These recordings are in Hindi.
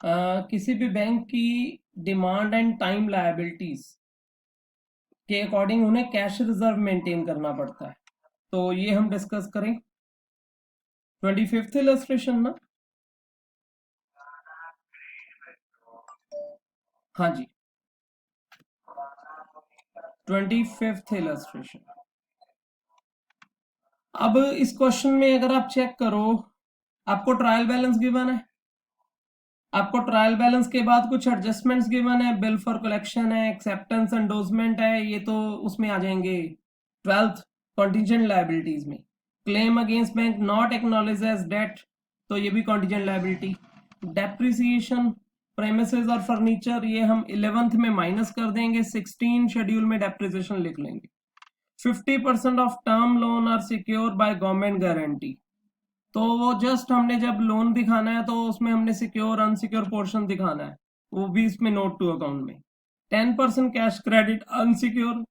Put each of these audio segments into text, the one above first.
किसी भी बैंक की डिमांड एंड टाइम लायबिलिटीज के अकॉर्डिंग उन्हें कैश रिजर्व मेंटेन करना पड़ता है। तो ये हम डिस्कस करें। 25th इलस्ट्रेशन ना। हाँ जी, 25th इलस्ट्रेशन। अब इस क्वेश्चन में अगर आप चेक करो, आपको ट्रायल बैलेंस गिवन है, आपको ट्रायल बैलेंस के बाद कुछ एडजस्टमेंट्स गिवन है, बिल फॉर कलेक्शन है, एक्सेप्टेंस एंडोर्समेंट है, ये तो उसमें आ जाएंगे 12th कॉन्टिजेंट लायबिलिटीज में। Claim against bank not acknowledge as date, तो ये भी कॉन्टिजेंट लायबिलिटी। डेप्रिसिएशन प्रेमिसेस और फर्नीचर, ये हम 11th में माइनस कर देंगे, 16 शेड्यूल में डेप्रिसिएशन लिख लेंगे। 50% of term loan are secure by government guarantee, तो वो जस्ट हमने जब लोन दिखाना है तो उसमें हमने सिक्योर अनसिक्योर पोर्शन दिखाना है, वो भी इसमें नोट टू अकाउंट में। 10% cash credit unsecure,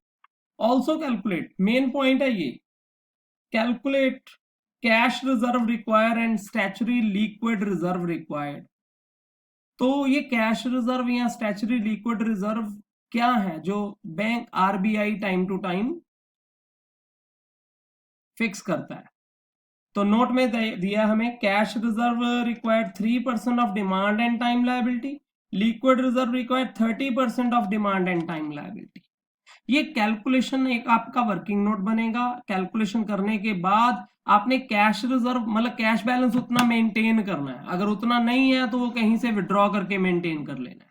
also calculate, main point है ये, calculate cash reserve require and statutory liquid reserve required. तो ये कैश रिजर्व या स्टैचुरी लिक्विड रिजर्व क्या है जो bank RBI time to time fix करता है। तो नोट में दिया हमें cash reserve required 3% of demand and time liability, liquid reserve required 30% of demand and time liability. ये कैलकुलेशन एक आपका वर्किंग नोट बनेगा। कैलकुलेशन करने के बाद आपने कैश रिजर्व मतलब कैश बैलेंस उतना मेंटेन करना है, अगर उतना नहीं है तो वो कहीं से विड्रॉ करके मेंटेन कर लेना है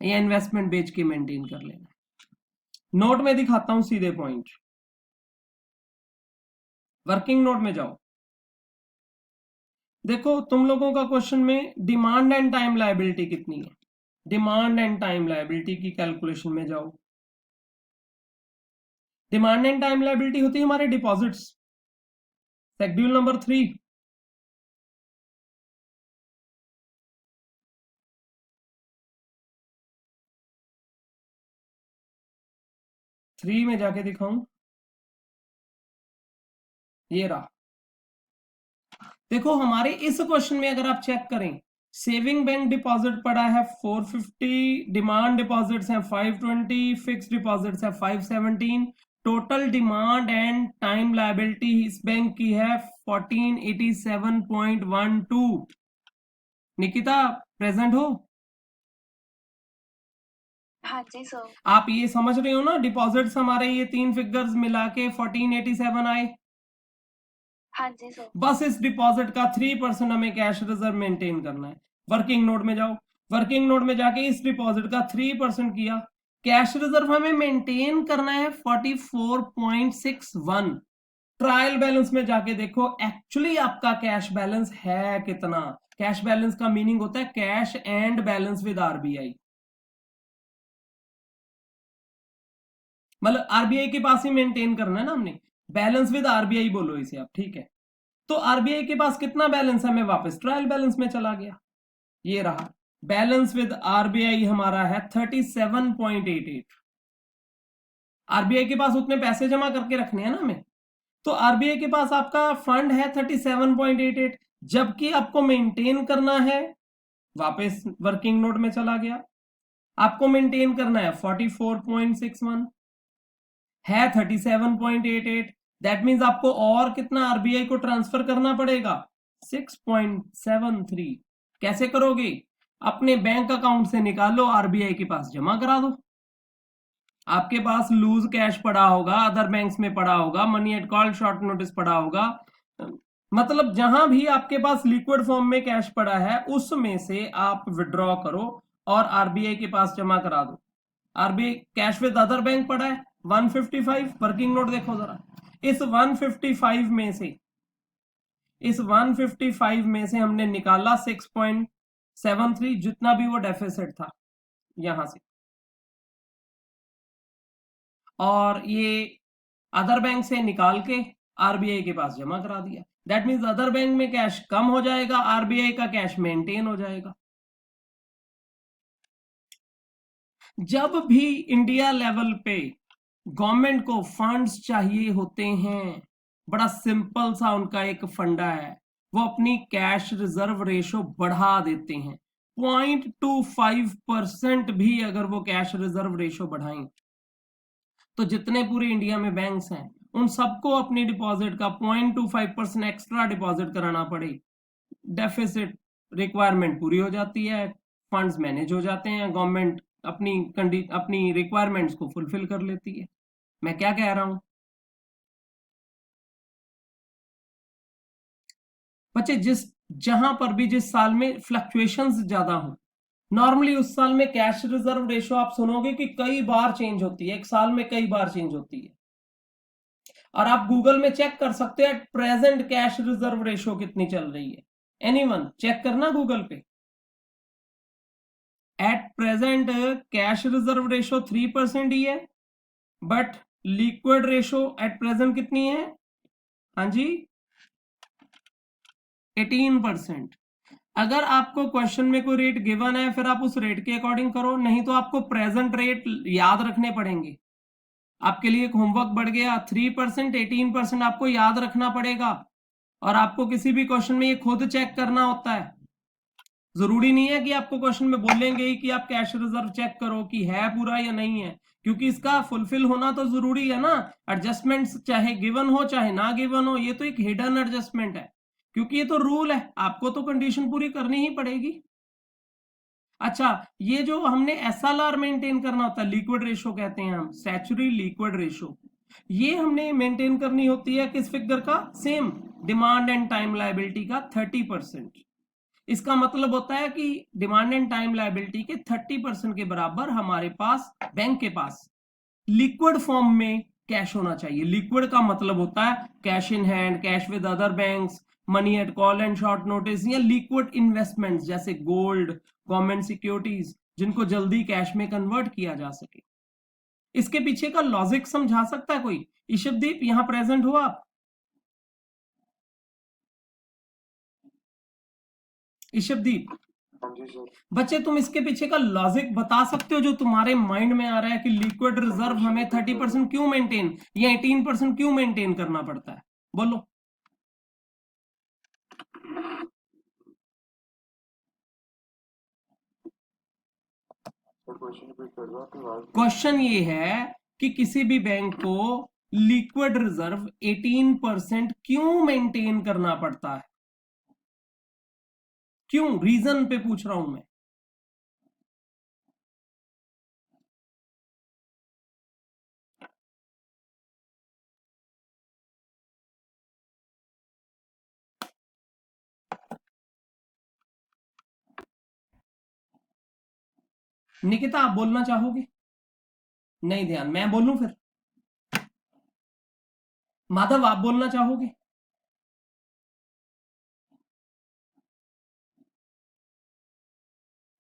या इन्वेस्टमेंट बेच के मेंटेन कर लेना है। नोट में दिखाता हूं सीधे पॉइंट, वर्किंग नोट में जाओ। देखो तुम लोगों का क्वेश्चन में डिमांड एंड टाइम लायबिलिटी कितनी है, डिमांड एंड टाइम लायबिलिटी की कैलकुलेशन में जाओ। डिमांड एंड टाइम लायबिलिटी होती है हमारे डिपॉजिट्स, शेड्यूल नंबर 3। थ्री में जाके दिखाऊं, ये रहा। देखो हमारे इस क्वेश्चन में अगर आप चेक करें, सेविंग बैंक डिपॉजिट पड़ा है 450, डिमांड डिपॉजिट्स हैं 520, फिक्स डिपॉजिट्स है 517, total demand and time liability इस बैंक की है 1487.12। निकिता प्रेजेंट हो? हाँ जी सर। आप ये समझ रहे हो ना, डिपॉजिट्स हमारे ये तीन फिगर्स मिला के 1487 आए। हाँ जी सर। बस इस डिपॉजिट का 3% हमें कैश रिजर्व मेंटेन करना है। वर्किंग नोट में जाओ, वर्किंग नोट में जाके इस डिपॉजिट का 3% किया, कैश रिजर्व हमें मेंटेन करना है 44.61। ट्रायल बैलेंस में जाके देखो एक्चुअली आपका कैश बैलेंस है कितना। कैश बैलेंस का मीनिंग होता है cash and balance with RBI, मतलब आरबीआई के पास ही मेंटेन करना है ना हमने, बैलेंस विद आरबीआई बोलो इसे आप, ठीक है। तो आरबीआई के पास कितना बैलेंस है, मैं वापस ट्रायल बैलेंस में चला गया, ये रहा बैलेंस विद आरबीआई हमारा है 37.88। आरबीआई के पास उतने पैसे जमा करके रखने हैं ना हमें, तो आरबीआई के पास आपका फंड है 37.88, जबकि आपको मेंटेन करना है, वापस वर्किंग नोट में चला गया, आपको मेंटेन करना है 44.61, है 37.88, दैट मींस आपको और कितना आरबीआई को ट्रांसफर करना पड़ेगा 6.73। कैसे करोगे, अपने बैंक अकाउंट से निकालो, आरबीआई के पास जमा करा दो। आपके पास लूज कैश पड़ा होगा, अदर बैंक्स में पड़ा होगा, money at call short notice पड़ा होगा, मतलब जहां भी आपके पास लिक्विड फॉर्म में कैश पड़ा है उसमें से आप विड्रॉ करो और आरबीआई के पास जमा करा दो। RBI cash with other bank पड़ा है 155, वर्किंग नोट देखो जरा, इस 155 में से, इस 155 में से हमने निकाला 6.73, जितना भी वो डेफिसिट था यहां से, और ये अदर बैंक से निकाल के आरबीआई के पास जमा करा दिया। दैट मींस अदर बैंक में कैश कम हो जाएगा, आरबीआई का कैश मेंटेन हो जाएगा। जब भी इंडिया लेवल पे गवर्नमेंट को फंड्स चाहिए होते हैं, बड़ा सिंपल सा उनका एक फंडा है, वो अपनी कैश रिजर्व रेशो बढ़ा देते हैं। 0.25% भी अगर वो कैश रिजर्व रेशो बढ़ाएं तो जितने पूरे इंडिया में बैंक्स हैं उन सबको अपनी डिपॉजिट का 0.25% एक्स्ट्रा डिपॉजिट कराना पड़े, डेफिसिट रिक्वायरमेंट पूरी हो जाती है, फंड्स मैनेज हो जाते हैं, गवर्नमेंट अपनी रिक्वायरमेंट्स को फुलफिल कर लेती है। मैं क्या कह रहा हूं बच्चे, जहां पर भी जिस साल में फ्लक्चुएशंस ज्यादा हो, नॉर्मली उस साल में कैश रिजर्व रेशो आप सुनोगे कि कई बार चेंज होती है, एक साल में कई बार चेंज होती है। और आप गूगल में चेक कर सकते हो at present cash reserve ratio कितनी चल रही है। एनीवन चेक करना गूगल पे। At present cash reserve ratio 3% ही है, but liquid ratio at present कितनी है? हाँ जी, 18%। अगर आपको क्वेश्चन में कोई रेट गिवन है फिर आप उस रेट के अकॉर्डिंग करो, नहीं तो आपको प्रेजेंट रेट याद रखने पड़ेंगे। आपके लिए एक होमवर्क बढ़ गया, 3%, 18% आपको याद रखना पड़ेगा और आपको किसी भी क्वेश्चन में ये खुद चेक करना होता है। जरूरी नहीं है कि आपको क्वेश्चन में बोलेंगे ही कि आप कैश रिजर्व चेक करो कि है पूरा या नहीं है, क्योंकि इसका फुलफिल होना तो जरूरी है ना। एडजस्टमेंट्स चाहे गिवन हो चाहे ना गिवन हो, ये तो एक हिडन एडजस्टमेंट है, क्योंकि ये तो रूल है, आपको तो कंडीशन पूरी करनी ही पड़ेगी। अच्छा, ये जो हमने एसएलआर मेंटेन करना होता है, लिक्विड रेशो कहते हैं हम, स्टैट्यूटरी लिक्विड रेशो, ये हमने मेंटेन करनी होती है किस फिगर का? Same demand and time liability का 30%। इसका मतलब होता है कि डिमांड एंड टाइम लायबिलिटी के 30% के बराबर हमारे पास, बैंक के पास, लिक्विड फॉर्म में कैश होना चाहिए। लिक्विड का मतलब होता है cash in hand, cash with other banks, money at call and short notice, या लिक्विड इन्वेस्टमेंट्स जैसे गोल्ड, गवर्नमेंट सिक्योरिटीज, जिनको जल्दी कैश में कन्वर्ट किया जा सके। इसके पीछे का लॉजिक समझा सकता है कोई? ईशवदीप यहां प्रेजेंट हो आप? ईशवदीप, बच्चे तुम इसके पीछे का लॉजिक बता सकते हो जो तुम्हारे माइंड में आ रहा है कि लिक्विड रिजर्व हमें 30% क्यों मेंटेन या 18% क्यों मेंटेन करना पड़ता है? बोलो। क्वेश्चन ये है कि किसी भी बैंक को लिक्विड रिजर्व 18% क्यों मेंटेन करना पड़ता है? क्यों? रीजन पे पूछ रहा हूं मैं। निकिता आप बोलना चाहोगे? नहीं ध्यान, मैं बोलूं फिर? माधव आप बोलना चाहोगे?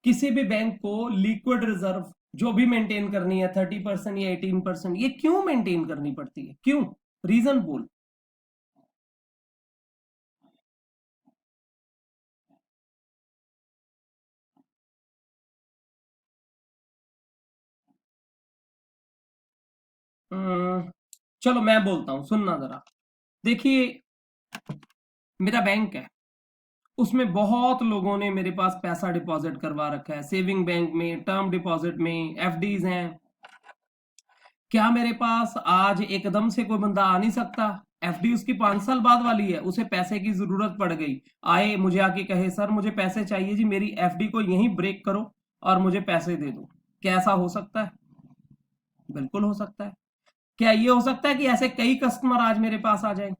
किसी भी बैंक को लिक्विड रिजर्व जो भी मेंटेन करनी है, 30% या 18%, ये क्यों मेंटेन करनी पड़ती है? क्यों? रीजन बोल। चलो मैं बोलता हूं, सुनना जरा। देखिए, मेरा बैंक है, उसमें बहुत लोगों ने मेरे पास पैसा डिपॉजिट करवा रखा है, सेविंग बैंक में, टर्म डिपॉजिट में, एफडीज हैं। क्या मेरे पास आज एकदम से कोई बंदा आ नहीं सकता? एफडी उसकी 5 साल बाद वाली है, उसे पैसे की जरूरत पड़ गई, आए मुझे आके कहे सर मुझे पैसे चाहिए जी, मेरी एफडी को यहीं ब्रेक करो और मुझे पैसे दे दो। क्या ऐसा हो सकता है? बिल्कुल हो सकता है। क्या ये हो सकता है कि ऐसे कई कस्टमर आज मेरे पास आ जाए?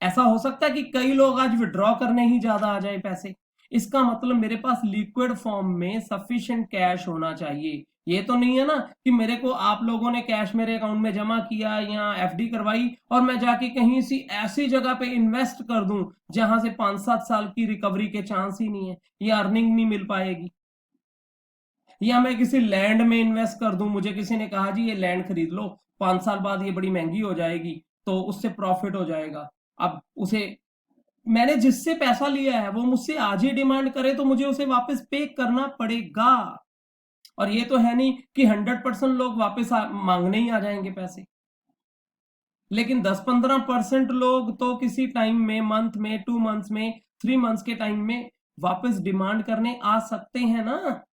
ऐसा हो सकता है कि कई लोग आज विड्रॉ करने ही ज्यादा आ जाए पैसे? इसका मतलब मेरे पास लिक्विड फॉर्म में सफिशिएंट कैश होना चाहिए। ये तो नहीं है ना कि मेरे को आप लोगों ने कैश मेरे अकाउंट में जमा किया या एफडी करवाई और मैं जाके कहीं सी ऐसी जगह पे इन्वेस्ट कर दूं जहां से 5-7 साल की रिकवरी के चांस ही नहीं है, या अर्निंग नहीं मिल पाएगी। या मैं किसी लैंड में इन्वेस्ट कर दूं, मुझे किसी ने कहा जी ये लैंड खरीद लो, 5 साल बाद ये बड़ी महंगी हो जाएगी तो उससे प्रॉफिट हो जाएगा। अब उसे, मैंने जिससे पैसा लिया है वो मुझसे आज ही डिमांड करे तो मुझे उसे वापस पे करना पड़ेगा। और ये तो है नहीं कि 100% लोग वापस मांगने ही आ जाएंगे पैसे, लेकिन 10-15% लोग तो किसी टाइम में, मंथ में, 2 मंथ्स में, 3 मंथ्स के टाइम में वापस डिमांड करने आ सकते हैं ना,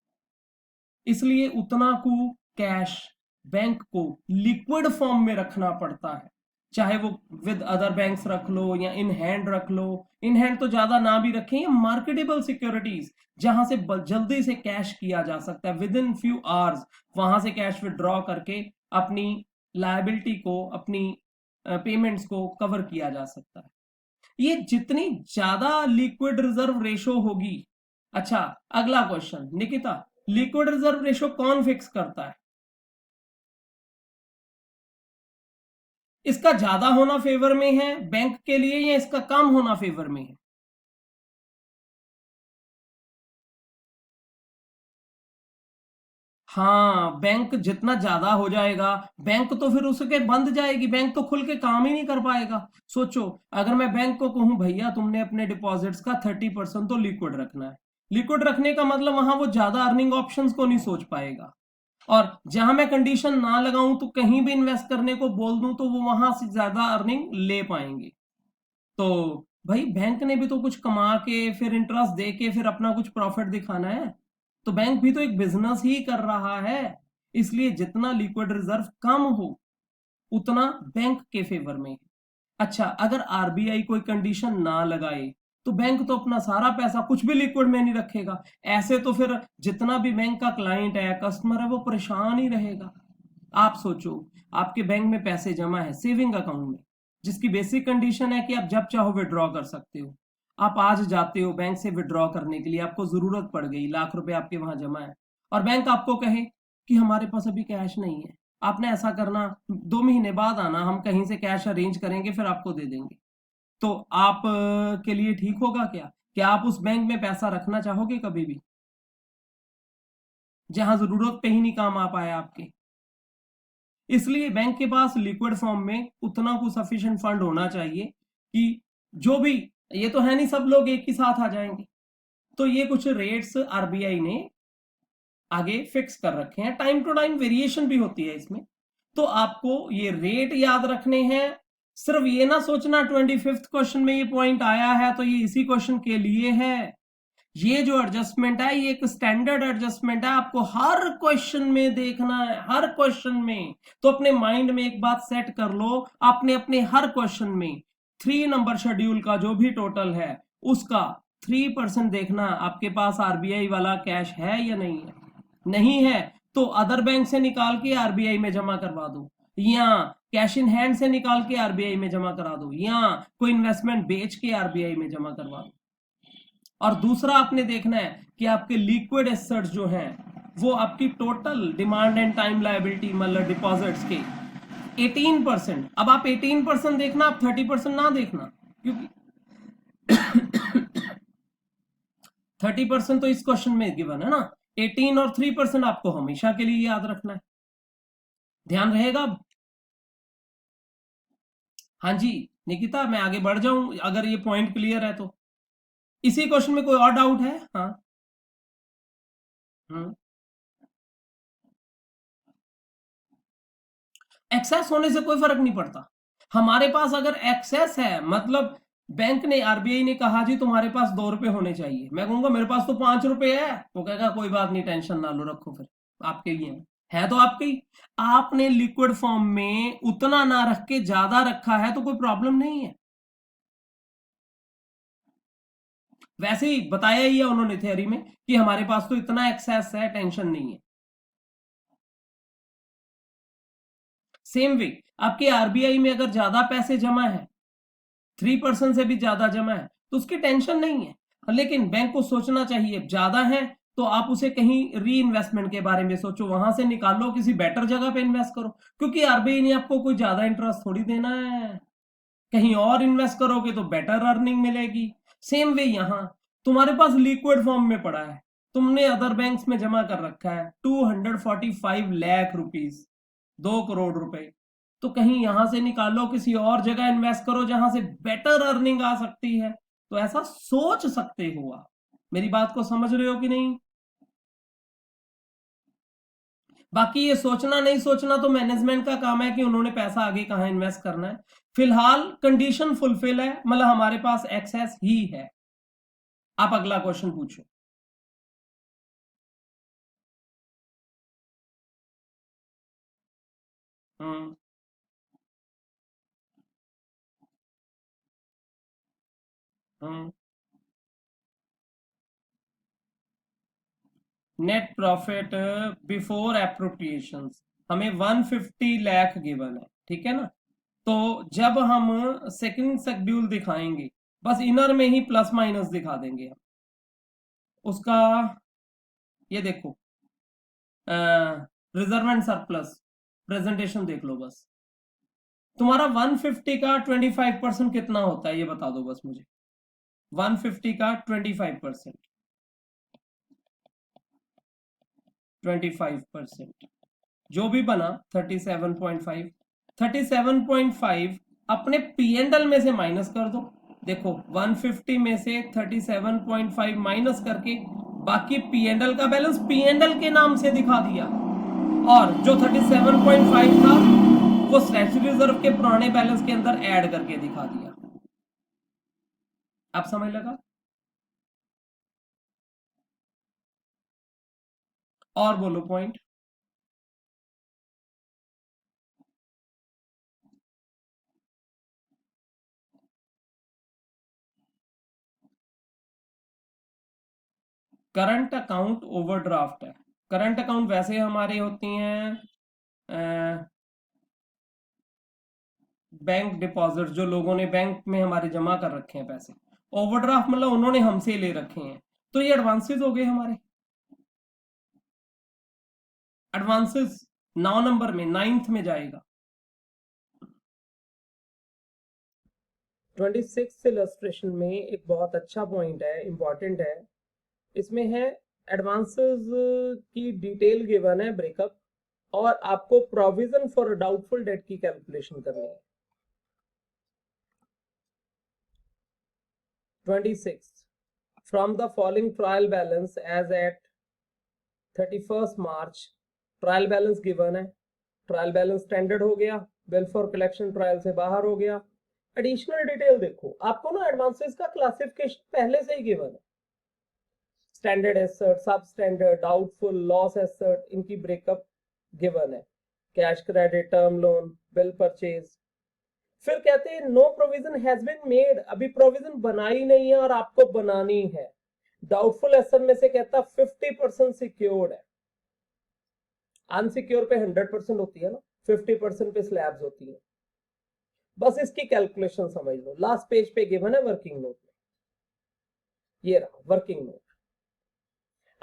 इसलिए उतना को कैश बैंक को लिक्विड फॉर्म में रखना पड़ता है, चाहे वो विद अदर बैंक्स रख लो या इन हैंड रख लो। इन हैंड तो ज्यादा ना भी रखें, ये मार्केटेबल सिक्योरिटीज जहां से जल्दी से कैश किया जा सकता है, विद इन फ्यू आवर्स वहां से कैश विड्रॉ करके अपनी लायबिलिटी को, अपनी पेमेंट्स को कवर किया जा सकता है। ये जितनी ज्यादा लिक्विड रिजर्व रेशो होगी। अच्छा, अगला question Nikita, liquid reserve ratio कौन फिक्स करता है? इसका ज्यादा होना फेवर में है बैंक के लिए या इसका कम होना फेवर में है? हाँ, बैंक जितना ज्यादा हो जाएगा, बैंक तो फिर उसके बंद जाएगी, बैंक तो खुल के काम ही नहीं कर पाएगा। सोचो, अगर मैं बैंक को कहूं भैया तुमने अपने डिपॉजिट्स का 30% तो लिक्विड रखना है, लिक्विड रखने का मतलब वहां वो ज्यादा अर्निंग ऑप्शंस को नहीं सोच पाएगा। और जहां मैं कंडीशन ना लगाऊं तो कहीं भी इन्वेस्ट करने को बोल दूं तो वो वहां से ज्यादा अर्निंग ले पाएंगे। तो भाई बैंक ने भी तो कुछ कमा के फिर इंटरेस्ट दे के फिर अपना कुछ प्रॉफिट दिखाना है, तो बैंक भी तो एक बिजनेस ही कर रहा है। इसलिए जितना लिक्विड रिजर्व कम हो उतना बैंक के फेवर में। अच्छा, अगर आरबीआई कोई कंडीशन ना लगाए तो बैंक तो अपना सारा पैसा कुछ भी लिक्विड में नहीं रखेगा। ऐसे तो फिर जितना भी बैंक का क्लाइंट है, कस्टमर है, वो परेशान ही रहेगा। आप सोचो, आपके बैंक में पैसे जमा है सेविंग अकाउंट में, जिसकी बेसिक कंडीशन है कि आप जब चाहो विड्रॉ कर सकते हो। आप आज जाते हो बैंक से विड्रॉ करने के लिए, आपको जरूरत पड़ गई, लाख रुपए आपके वहां जमा है, और बैंक आपको कहे कि हमारे पास अभी कैश नहीं है, आपने ऐसा करना 2 महीने बाद आना, हम कहीं से कैश अरेंज करेंगे फिर आपको दे देंगे। तो आप के लिए ठीक होगा क्या आप उस बैंक में पैसा रखना चाहोगे कभी भी, जहां जरूरत पे ही नहीं काम आ पाया आपके? इसलिए बैंक के पास लिक्विड फॉर्म में उतना को सफिशिएंट फंड होना चाहिए कि जो भी, ये तो है नहीं सब लोग एक ही साथ आ जाएंगे। तो ये कुछ रेट्स आरबीआई ने आगे फिक्स कर रखे हैं, टाइम टू टाइम वेरिएशन भी होती है इसमें। तो आपको ये रेट याद रखने हैं। सिर्फ ये ना सोचना 25th क्वेश्चन में ये पॉइंट आया है तो ये इसी क्वेश्चन के लिए है। ये जो एडजस्टमेंट है ये एक स्टैंडर्ड एडजस्टमेंट है, आपको हर क्वेश्चन में देखना है, हर क्वेश्चन में। तो अपने माइंड में एक बात सेट कर लो, आपने अपने हर क्वेश्चन में 3 नंबर शेड्यूल का जो भी टोटल है उसका 3% देखना, आपके पास आरबीआई वाला कैश है या नहीं है। नहीं है तो अदर बैंक से निकाल के आरबीआई में जमा करवा दो, या कैश इन हैंड से निकाल के आरबीआई में जमा करा दो, या कोई इन्वेस्टमेंट बेच के आरबीआई में जमा करवा दो। और दूसरा आपने देखना है कि आपके लिक्विड एसेट्स जो हैं वो आपकी total demand and time liability मतलब डिपॉजिट्स के 18%। अब आप 18% देखना, आप 30% ना देखना, क्योंकि 30% तो इस क्वेश्चन में गिवन है ना, 18 और 3% आपको हमेशा के लिए याद रखना है। ध्यान रहेगा? हाँ जी निकिता, मैं आगे बढ़ जाऊं अगर ये पॉइंट क्लियर है तो। इसी क्वेश्चन में कोई और डाउट है? हाँ। एक्सेस होने से कोई फर्क नहीं पड़ता। हमारे पास अगर एक्सेस है, मतलब बैंक ने, आरबीआई ने कहा जी तुम्हारे पास 2 रुपए होने चाहिए, मैं कहूंगा मेरे पास तो 5 रुपए है, वो कहेगा कोई बात नहीं, टेंशन ना लो, रखो, फिर आपके ही है तो आपके ही। आपने लिक्विड फॉर्म में उतना ना रख के ज्यादा रखा है तो कोई प्रॉब्लम नहीं है। वैसे ही बताया ही है उन्होंने थ्योरी में कि हमारे पास तो इतना एक्सेस है, टेंशन नहीं है। सेम वे आपके आरबीआई में अगर ज्यादा पैसे जमा है, 3% से भी ज्यादा जमा है, तो उसकी टेंशन नहीं है। लेकिन बैंक को सोचना चाहिए, ज्यादा है तो आप उसे कहीं री इन्वेस्टमेंट के बारे में सोचो, वहां से निकालो, किसी बेटर जगह पे इन्वेस्ट करो, क्योंकि आरबीआई ने आपको कोई ज्यादा इंटरेस्ट थोड़ी देना है। कहीं और इन्वेस्ट करोगे तो बेटर अर्निंग मिलेगी। सेम वे यहां तुम्हारे पास लिक्विड फॉर्म में पड़ा है, तुमने अदर बैंक्स में जमा कर रखा है 245 लाख रुपीस, 2 करोड़ रुपए, तो कहीं यहां से निकालो, किसी और जगह इन्वेस्ट करो जहां से बेटर अर्निंग आ सकती है। तो ऐसा सोच सकते हो आप। मेरी बात को समझ रहे हो कि नहीं? बाकी ये सोचना नहीं सोचना तो मैनेजमेंट का काम है कि उन्होंने पैसा आगे कहां इन्वेस्ट करना है। फिलहाल कंडीशन फुलफिल है, मतलब हमारे पास एक्सेस ही है। आप अगला क्वेश्चन पूछो। हम्म हम्म नेट प्रॉफिट बिफोर एप्रोप्रिएशन हमें 150 लाख गिवन है, ठीक है ना। तो जब हम सेकंड शेड्यूल दिखाएंगे, बस इनर में ही प्लस माइनस दिखा देंगे हम उसका। ये देखो, रिजर्व एंड सरप्लस प्रेजेंटेशन देख लो बस। तुम्हारा 150 का 25% कितना होता है, ये बता दो बस मुझे। 150 का 25%, 25% जो भी बना 37.5। 37.5 अपने पीएनएल में से माइनस कर दो। देखो 150 में से 37.5 माइनस करके बाकी पीएनएल का बैलेंस पीएनएल के नाम से दिखा दिया, और जो 37.5 था वो स्टैट्यूटरी रिजर्व के पुराने बैलेंस के अंदर ऐड करके दिखा दिया। आप समझ लगा? और बोलो पॉइंट। करंट अकाउंट ओवरड्राफ्ट है। करंट अकाउंट वैसे हमारी होती हैं बैंक डिपॉजिट, जो लोगों ने बैंक में हमारे जमा कर रखे हैं पैसे। ओवरड्राफ्ट मतलब उन्होंने हमसे ले रखे हैं, तो ये एडवांसेस हो गए हमारे। एडवांसेस 9 नंबर में, 9th में जाएगा। 26 इलस्ट्रेशन में एक बहुत अच्छा पॉइंट है, इंपॉर्टेंट है। इसमें है एडवांसेस की डिटेल गिवन है, ब्रेकअप, और आपको प्रोविजन फॉर डाउटफुल डेट की कैलकुलेशन करनी है। 26 from the following trial balance as at 31 March, trial balance given है। ट्रायल बैलेंस स्टैंडर्ड हो गया, बिल फॉर कलेक्शन ट्रायल से बाहर हो गया। एडिशनल डिटेल देखो, आपको ना एडवांसेस का क्लासिफिकेशन पहले से ही गिवन है। Standard asset, sub standard, doubtful, loss asset, इनकी ब्रेकअप गिवन है। Cash credit, term loan, bill purchase. फिर कहते हैं no provision has been made, अभी प्रोविजन बनाई नहीं है और आपको बनानी है। डाउटफुल एसेट में से कहता 50% सिक्योर्ड है। अनसिक्योर पे 100% होती है ना, 50% पे स्लैब्स होती है। बस इसकी कैलकुलेशन समझ लो, लास्ट पेज पे गिवन है वर्किंग नोट में। ये रहा वर्किंग नोट।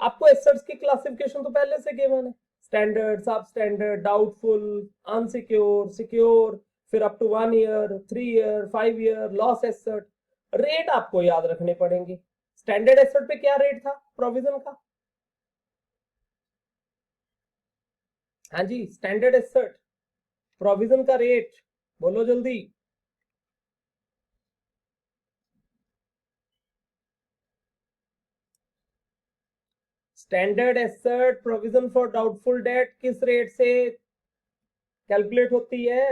आपको एसेट्स की क्लासिफिकेशन तो पहले से गिवन है, standard, sub standard, doubtful, unsecure, secure, फिर up to 1 year, 3 year, 5 year, loss asset. Rate आपको याद रखने पड़ेंगे। स्टैंडर्ड एसेट पे क्या रेट था प्रोविजन का? हाँ जी, स्टैंडर्ड एसेट प्रोविजन का रेट बोलो जल्दी। Standard asset provision for doubtful date किस रेट से कैलकुलेट होती है?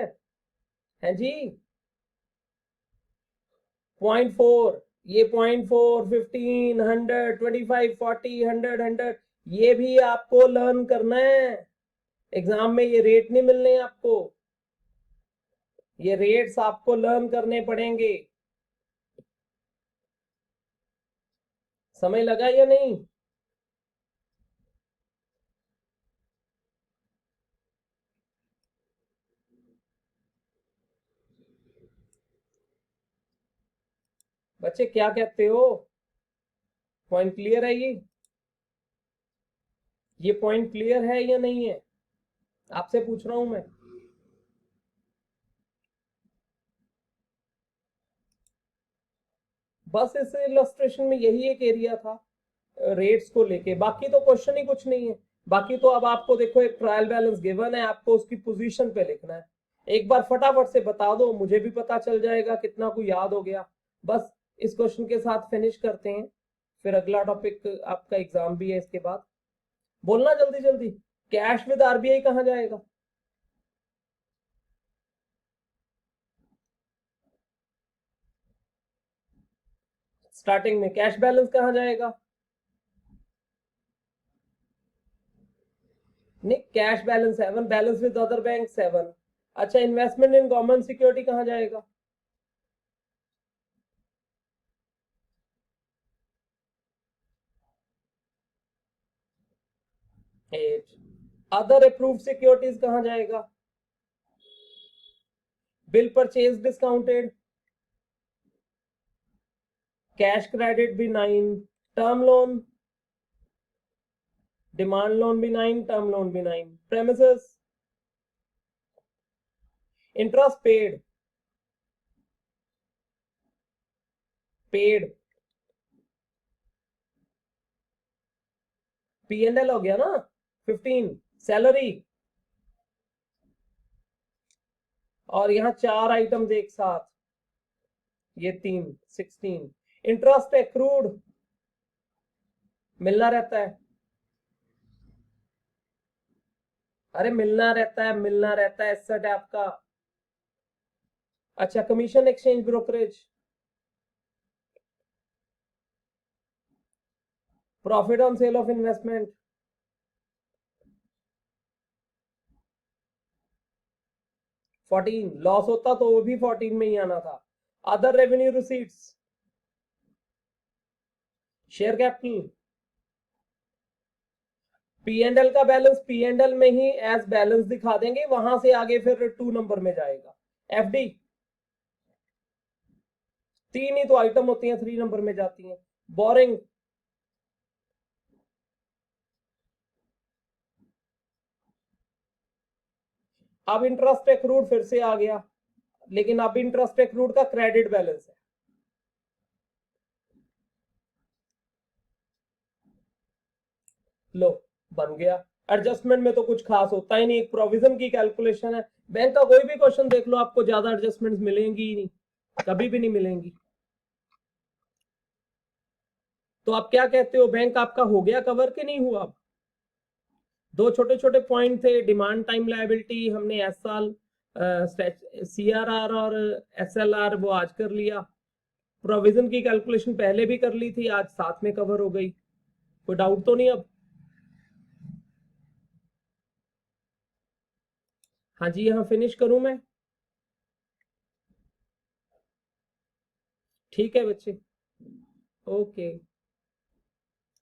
है जी 0.4। ये 0.4, 15, 100, 25, 40, 100, 100, ये भी आपको लर्न करना है। एग्जाम में ये रेट नहीं मिलने आपको, ये रेट्स आपको लर्न करने पड़ेंगे। समय लगा या नहीं? बच्चे क्या कहते हो? पॉइंट क्लियर है? ये पॉइंट क्लियर है या नहीं है, आपसे पूछ रहा हूं मैं। बस इस इलस्ट्रेशन में यही एक एरिया था रेट्स को लेके, बाकी तो क्वेश्चन ही कुछ नहीं है। बाकी तो अब आपको देखो, एक ट्रायल बैलेंस गिवन है, आपको उसकी पोजीशन पे लिखना है। एक बार फटाफट से बता दो, मुझे भी पता चल जाएगा कितना को याद हो गया। बस इस क्वेश्चन के साथ फिनिश करते हैं, फिर अगला टॉपिक आपका एग्जाम भी है इसके बाद। बोलना जल्दी जल्दी, कैश विद आरबीआई कहां जाएगा? स्टार्टिंग में कैश बैलेंस कहाँ जाएगा? नहीं, cash balance 7, balance with other bank 7। अच्छा, इन्वेस्टमेंट इन गवर्नमेंट सिक्योरिटी कहाँ जाएगा? 8। अदर अप्रूव्ड सिक्योरिटीज कहाँ जाएगा? Bill purchase discounted, cash credit भी 9, टर्म लोन, डिमांड लोन भी 9, टर्म लोन भी 9, premises, interest paid, paid, P&L हो गया ना 15, सैलरी, और यहाँ 4 आइटम्स एक साथ, ये 3, 16। इंटरेस्ट एक्रूड मिलना रहता है, अरे मिलना रहता है, मिलना रहता है, एसेट है आपका। अच्छा, commission exchange brokerage, profit on sale of investment, loss होता तो वो भी 14 में ही आना था। Other revenue receipts, share capital, P&L का बैलेंस P&L में ही एज बैलेंस दिखा देंगे, वहां से आगे फिर 2 नंबर में जाएगा। FD 3 ही तो आइटम होती हैं, 3 नंबर में जाती हैं। बोरिंग, अब इंटरेस्ट एक्रूड फिर से आ गया, लेकिन अब इंटरेस्ट एक्रूड का क्रेडिट बैलेंस है। लो, बन गया। एडजस्टमेंट में तो कुछ खास होता ही नहीं, एक प्रोविजन की कैलकुलेशन है। बैंक का कोई भी क्वेश्चन देख लो, आपको ज्यादा एडजस्टमेंट मिलेंगी ही नहीं, कभी भी नहीं मिलेंगी। तो आप क्या कहते हो, बैंक आपका हो गया कवर कि नहीं हुआ? दो छोटे छोटे पॉइंट थे, डिमांड टाइम लायबिलिटी हमने एस साल, CRR और SLR वो आज कर लिया, प्रोविजन की कैलकुलेशन पहले भी कर ली थी, आज साथ में कवर हो गई। कोई डाउट तो नहीं अब? हाँ जी, यहाँ फिनिश करूं मैं? ठीक है बच्चे, ओके।